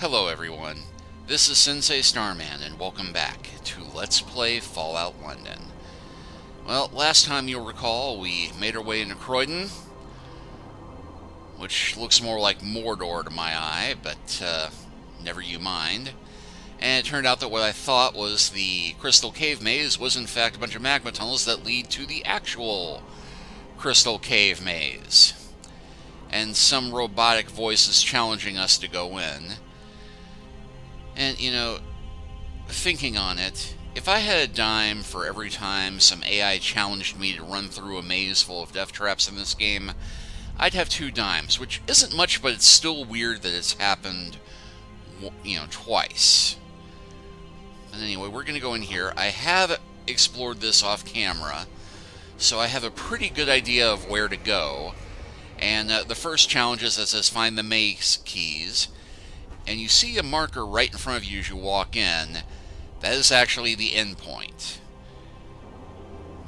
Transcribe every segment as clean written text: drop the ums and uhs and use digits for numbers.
Hello everyone, this is Sensei Starman and welcome back to Let's Play Fallout London. Well, last time you'll recall we made our way into Croydon, which looks more like Mordor to my eye, but never you mind. And it turned out that what I thought was the Crystal Cave Maze was in fact a bunch of magma tunnels that lead to the actual Crystal Cave Maze. And some robotic voices challenging us to go in. And, you know, thinking on it, if I had a dime for every time some AI challenged me to run through a maze full of death traps in this game, I'd have 2 dimes, which isn't much, but it's still weird that it's happened, twice. But anyway, we're going to go in here. I have explored this off camera, so I have a pretty good idea of where to go. And the first challenge is that says find the maze keys. And you see a marker right in front of you as you walk in. That is actually the end point.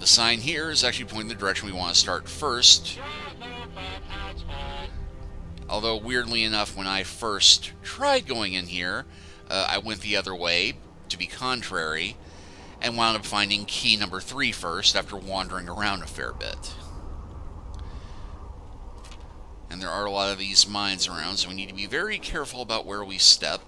The sign here is actually pointing the direction we want to start first. Although, weirdly enough, when I first tried going in here, I went the other way, to be contrary, and wound up finding key number 3 first after wandering around a fair bit. And there are a lot of these mines around, so we need to be very careful about where we step.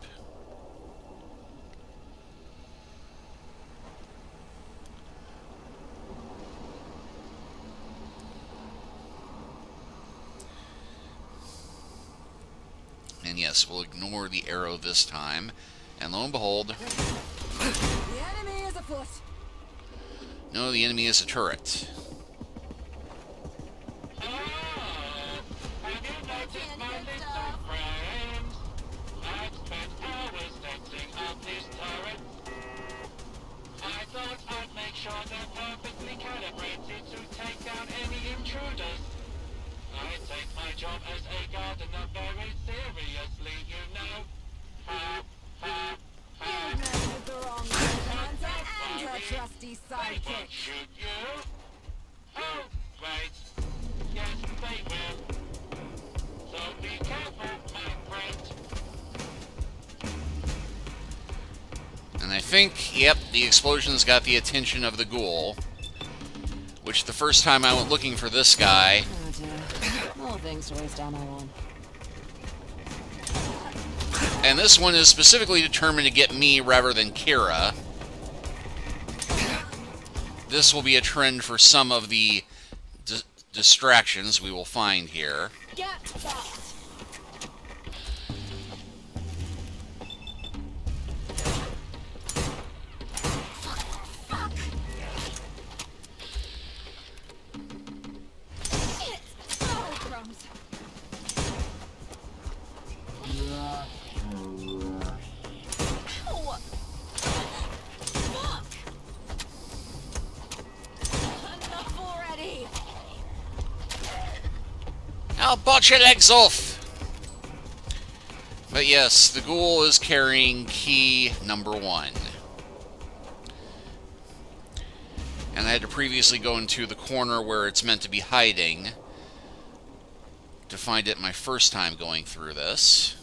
And yes, we'll ignore the arrow this time. And lo and behold... The enemy is afoot! No, the enemy is a turret. I take my job as a gardener very seriously, you know. Ha, ha, ha. You met with the wrong Commander and your trusty They won't sidekick. shoot you. Oh, right. Yes, they will. So be careful, my friend. And I think, yep, the explosions got the attention of the ghoul. Which the first time I went looking for this guy... Oh dear. All things to waste ammo on. And this one is specifically determined to get me rather than Kira. This will be a trend for some of the distractions we will find here. Get that! I'll botch your legs off! But yes, the ghoul is carrying key number 1. And I had to previously go into the corner where it's meant to be hiding to find it my first time going through this.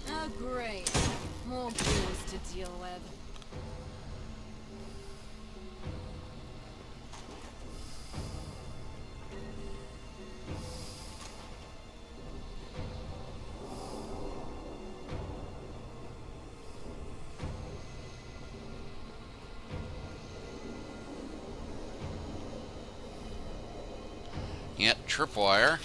Oh great. More ghouls to deal with. Yep, tripwire.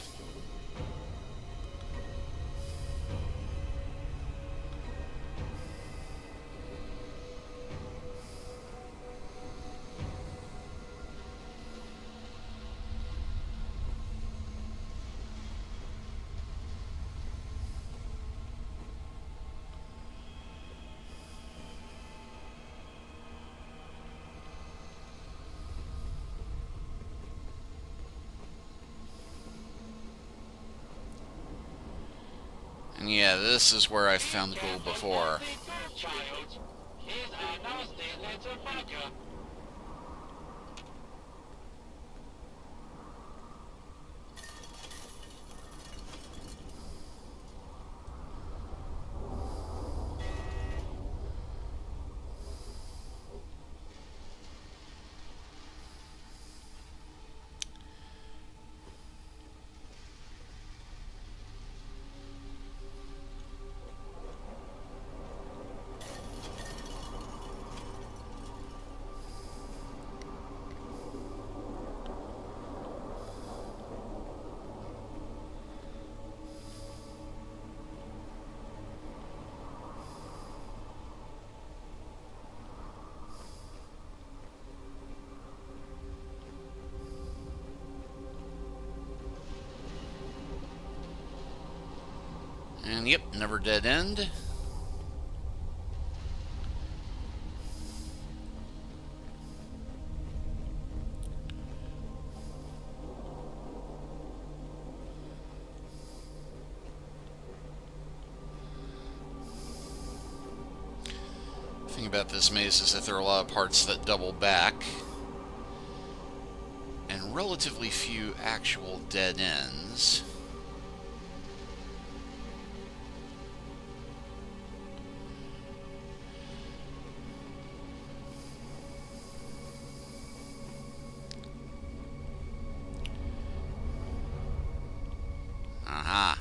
And yeah, this is where I found the gold before. Child, he's a nasty little bugger. And yep, never dead end. The thing about this maze is that there are a lot of parts that double back, and relatively few actual dead ends. Aha.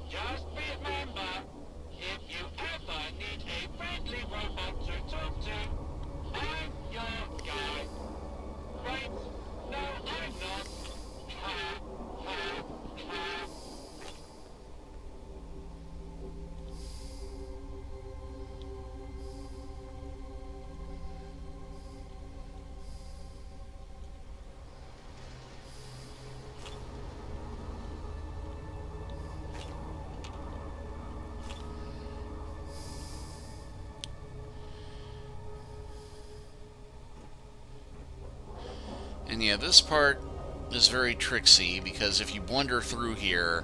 Just remember, if you ever need a friendly robot to talk to, I'm your guy. Right? No, I'm not. Ha, ha, ha. And yeah, this part is very tricksy because if you blunder through here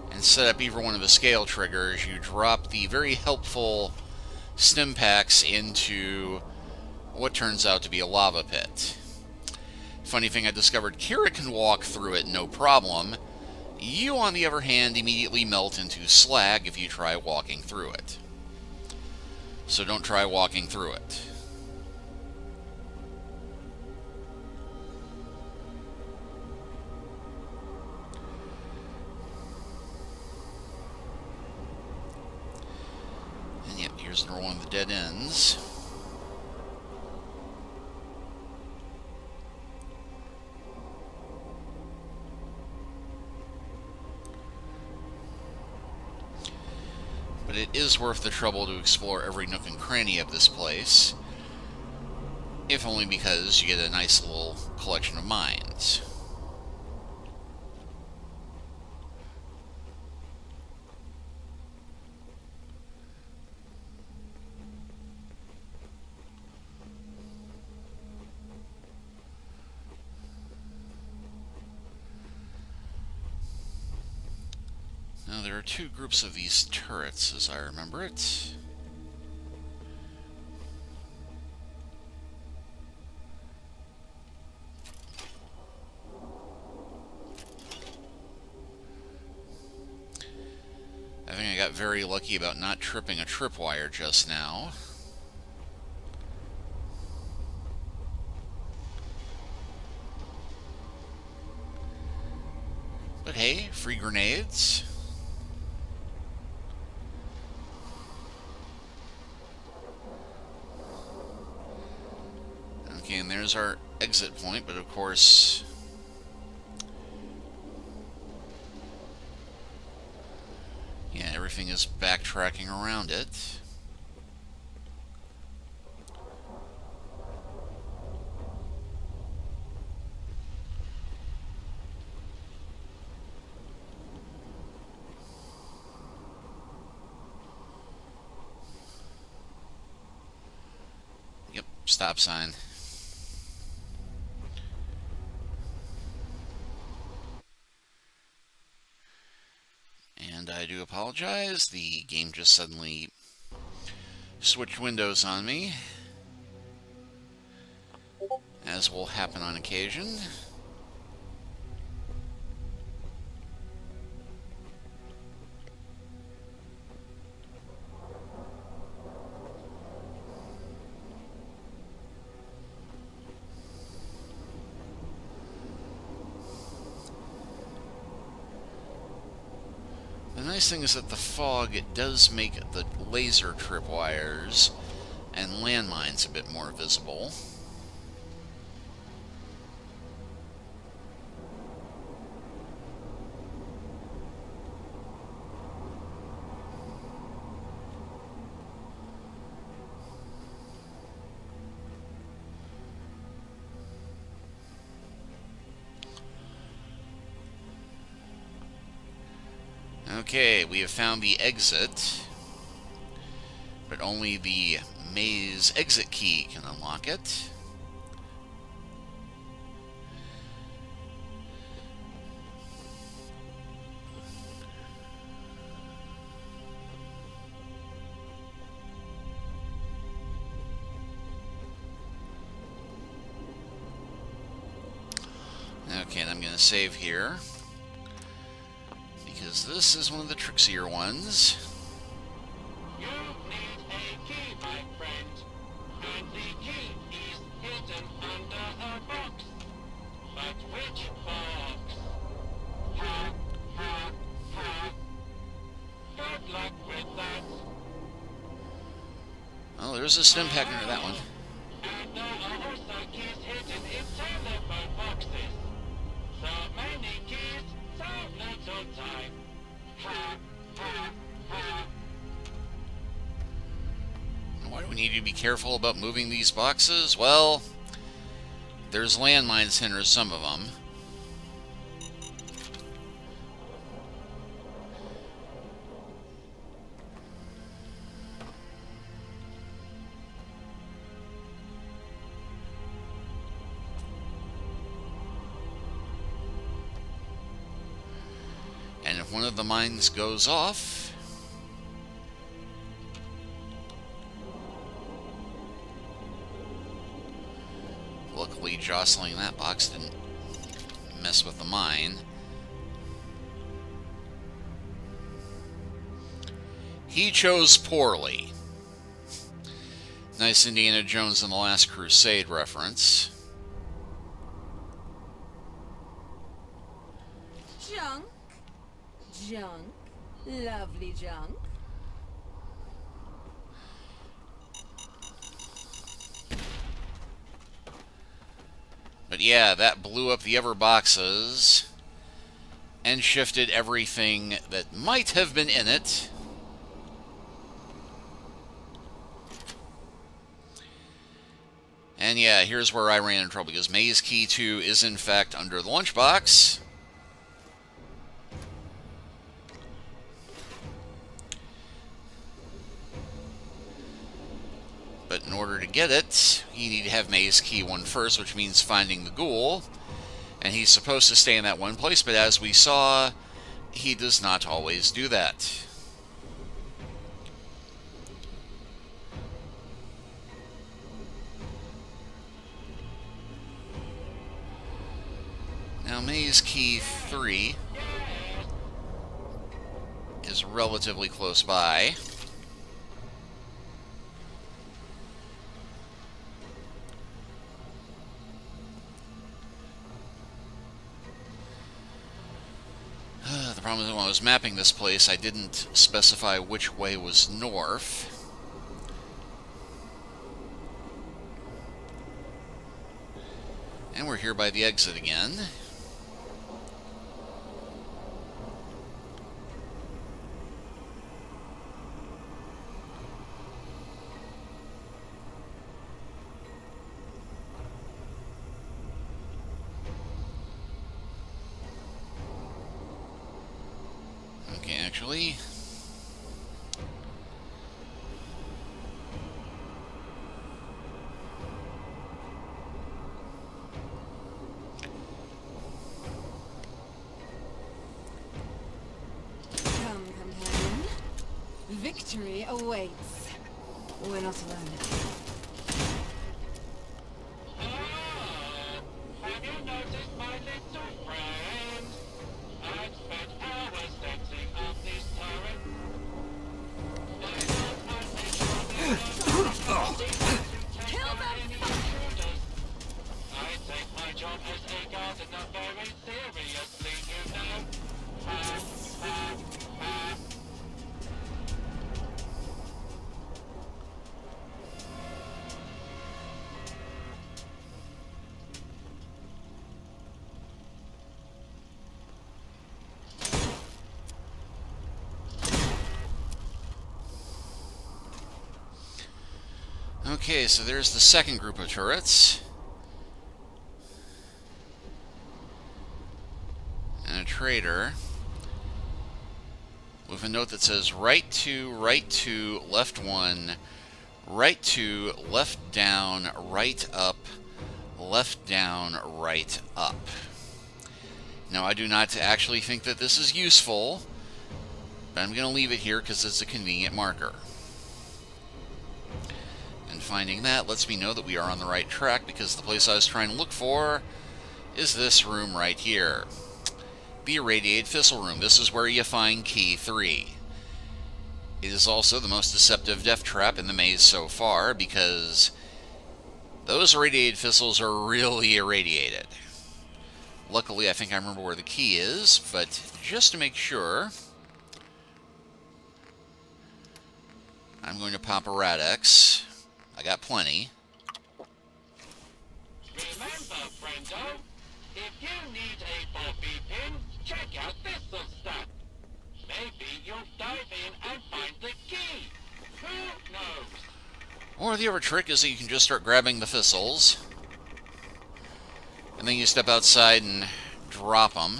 and set up either one of the scale triggers, you drop the very helpful stim packs into what turns out to be a lava pit. Funny thing, I discovered Kira can walk through it no problem. You, on the other hand, immediately melt into slag if you try walking through it. So don't try walking through it. And yep, here's another one of the dead ends. But it is worth the trouble to explore every nook and cranny of this place, if only because you get a nice little collection of mines. Now, there are two groups of these turrets, as I remember it. I think I got very lucky about not tripping a tripwire just now. But hey, free grenades. Okay, and there's our exit point, but of course, yeah, everything is backtracking around it. Yep, stop sign. And I do apologize, the game just suddenly switched windows on me, as will happen on occasion. The nice thing is that the fog, it does make the laser tripwires and landmines a bit more visible. Okay, we have found the exit, but only the maze exit key can unlock it. Okay, and I'm going to save here, because this is one of the trixier ones. You need a key, my friend. And the key is hidden under a box. But which box? Ha, ha, ha. Good luck with that. Oh, there's a stim pack under that one. And there are also keys hidden in telephone boxes. So many keys, so little time. Ha, ha, ha. Why do we need to be careful about moving these boxes? Well, there's landmines hinder some of them. And if one of the mines goes off, luckily jostling that box didn't mess with the mine. He chose poorly. Nice Indiana Jones and the Last Crusade reference. Junk. Junk. Lovely junk. But yeah, that blew up the other boxes and shifted everything that might have been in it. And yeah, here's where I ran into trouble, because Maze Key 2 is in fact under the lunchbox. But in order to get it, you need to have Maze Key 1 first, which means finding the ghoul. And he's supposed to stay in that one place, but as we saw, he does not always do that. Now, Maze Key 3 is relatively close by. The problem is when I was mapping this place, I didn't specify which way was north. And we're here by the exit again. Okay, actually, Come, come, Victory awaits. We're not alone. Have you noticed my little friend? I've spent hours setting up this turret. I not only Kill them! intruders. I take my job as a gardener very seriously, you know. Okay, so there's the second group of turrets. And a trader with a note that says right 2, left 1, right 2, left down, right up, left down, right up. Now, I do not actually think that this is useful, but I'm going to leave it here because it's a convenient marker. And finding that lets me know that we are on the right track, because the place I was trying to look for is this room right here. The Irradiated Fissile Room. This is where you find Key 3. It is also the most deceptive death trap in the maze so far, because those irradiated fissils are really irradiated. Luckily, I think I remember where the key is, but just to make sure, I'm going to pop a Radex. I got plenty. Remember, friendo, if you need a bobby pin, check out this stuff. Maybe you'll dive in and find the key. Who knows? Or the other trick is that you can just start grabbing the fissils, and then you step outside and drop them.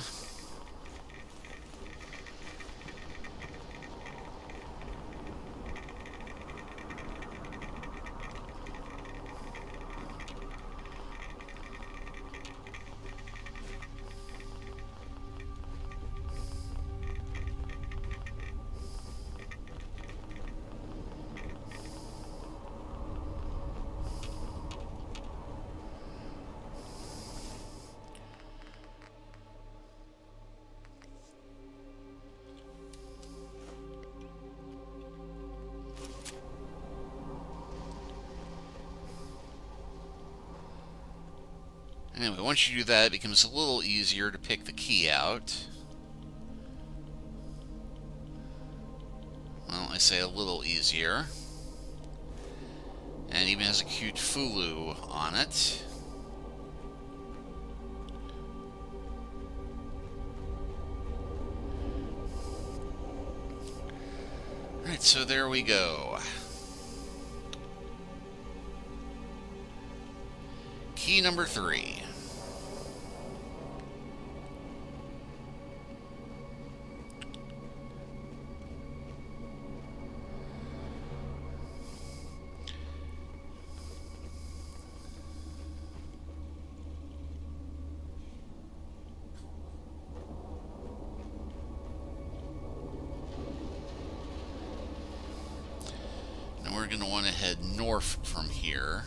Anyway, once you do that, it becomes a little easier to pick the key out. Well, I say a little easier. And it even has a cute Fulu on it. Alright, so there we go. Key number 3. And we're going to want to head north from here.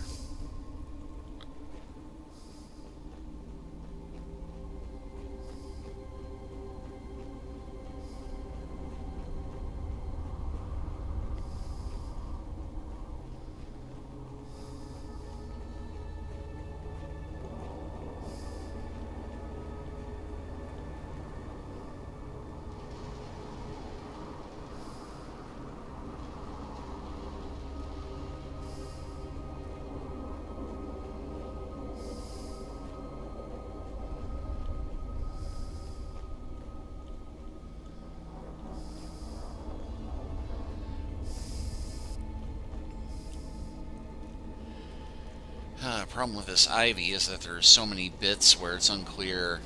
Problem with this ivy is that there's so many bits where it's unclear.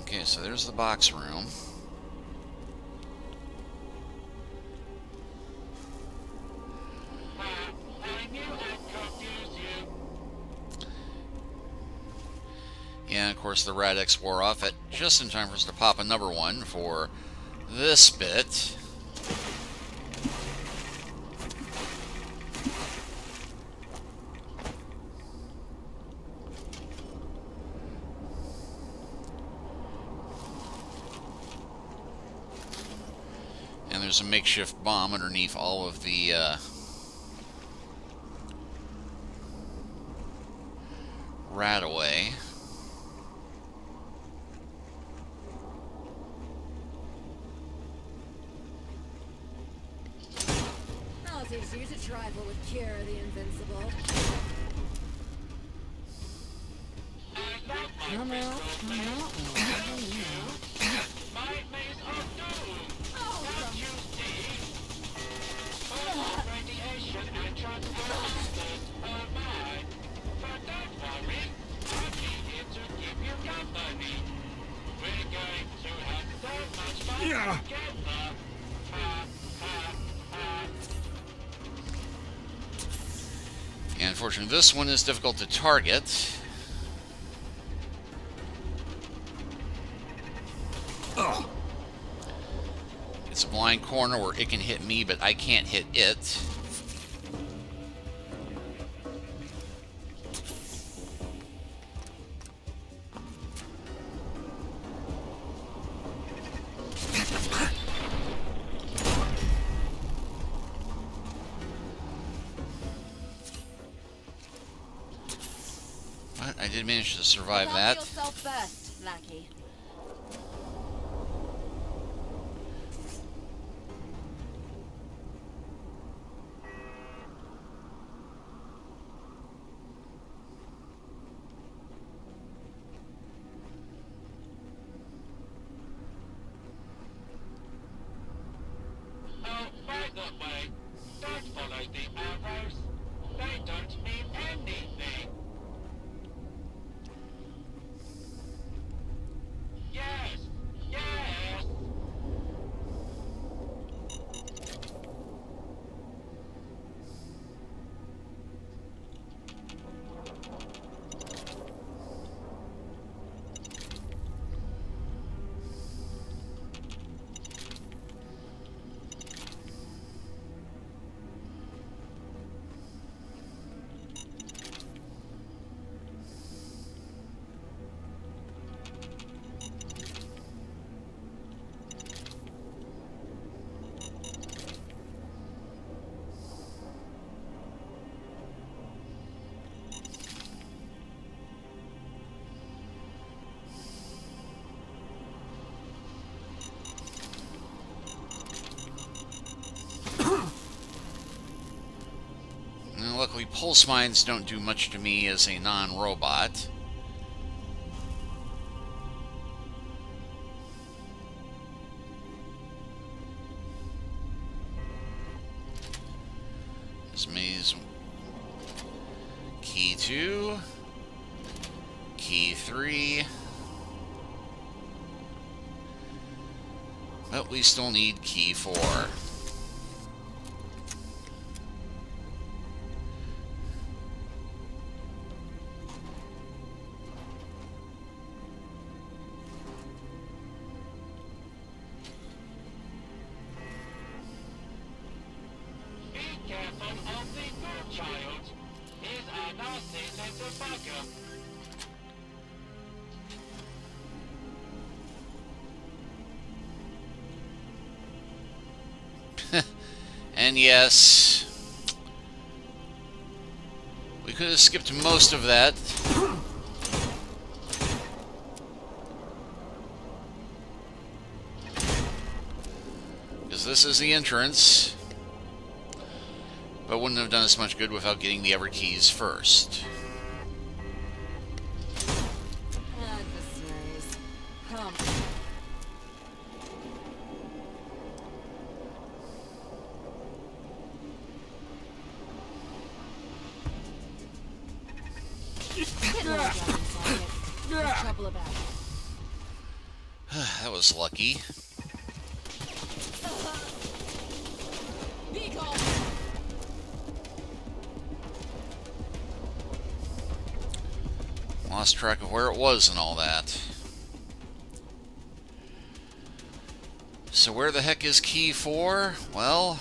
Okay, so there's the box room. course, the Radix wore off at just in time for us to pop another one for this bit. And there's a makeshift bomb underneath all of the Radaway. I'll teach you to trifle with Kira the Invincible. Come out, come out. My maze of doom. Oh, Can't you see? All radiation and transformers are mine. But don't worry, I'll be here to keep you company. We're going to have so much fun together. Ha, ha, ha. And unfortunately, this one is difficult to target. It's a blind corner where it can hit me, but I can't hit it. But I did manage to survive Help that. yourself first, lackey. Oh, by the way, don't follow the arrows. They don't mean anything. Yes, yes. Now, luckily, pulse mines don't do much to me as a non-robot. This maze. Key 2. Key 3. But we still need key 4. Be careful of the good child. He's a nasty little bugger. And yes, we could have skipped most of that. Because this is the entrance. But wouldn't have done us much good without getting the other keys first. Adversaries. Come. Get more guns on it. No trouble about it. That was lucky. Be gone. Well, Lost track of where it was and all that. So where the heck is key 4? Well,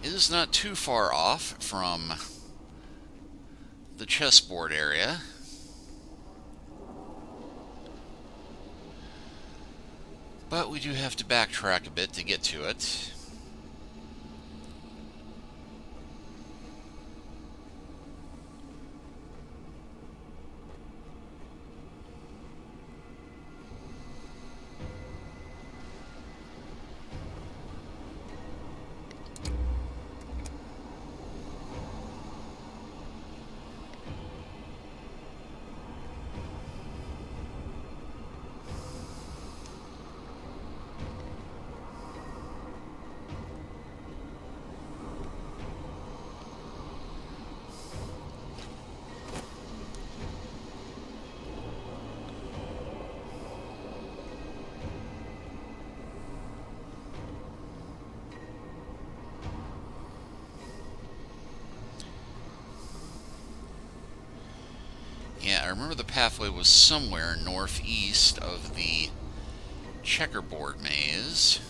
it is not too far off from the chessboard area. But we do have to backtrack a bit to get to it. Yeah, I remember the pathway was somewhere northeast of the checkerboard maze.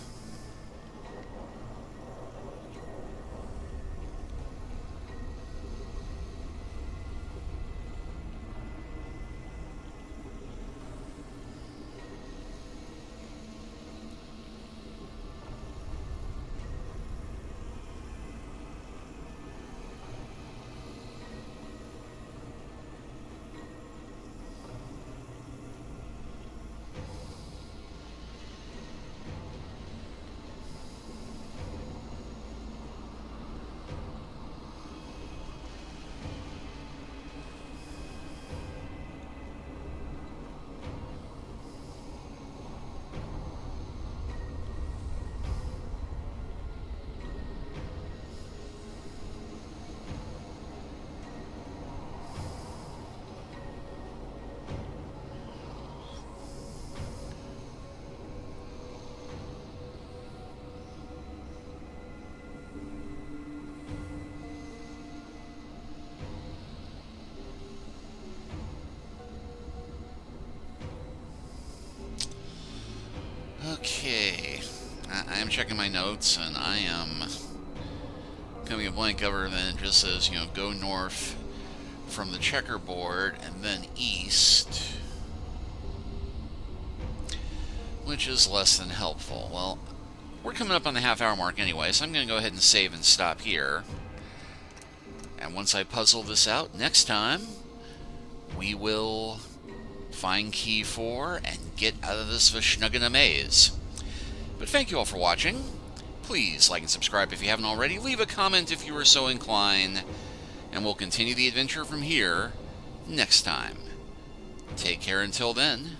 Okay, I am checking my notes, and I am coming a blank other than it just says, you know, go north from the checkerboard and then east, which is less than helpful. Well, we're coming up on the half-hour mark anyway, so I'm going to go ahead and save and stop here. And once I puzzle this out, next time, we will find key 4 and get out of this Vishnuggana maze. But thank you all for watching. Please like and subscribe if you haven't already. Leave a comment if you are so inclined. And we'll continue the adventure from here next time. Take care until then.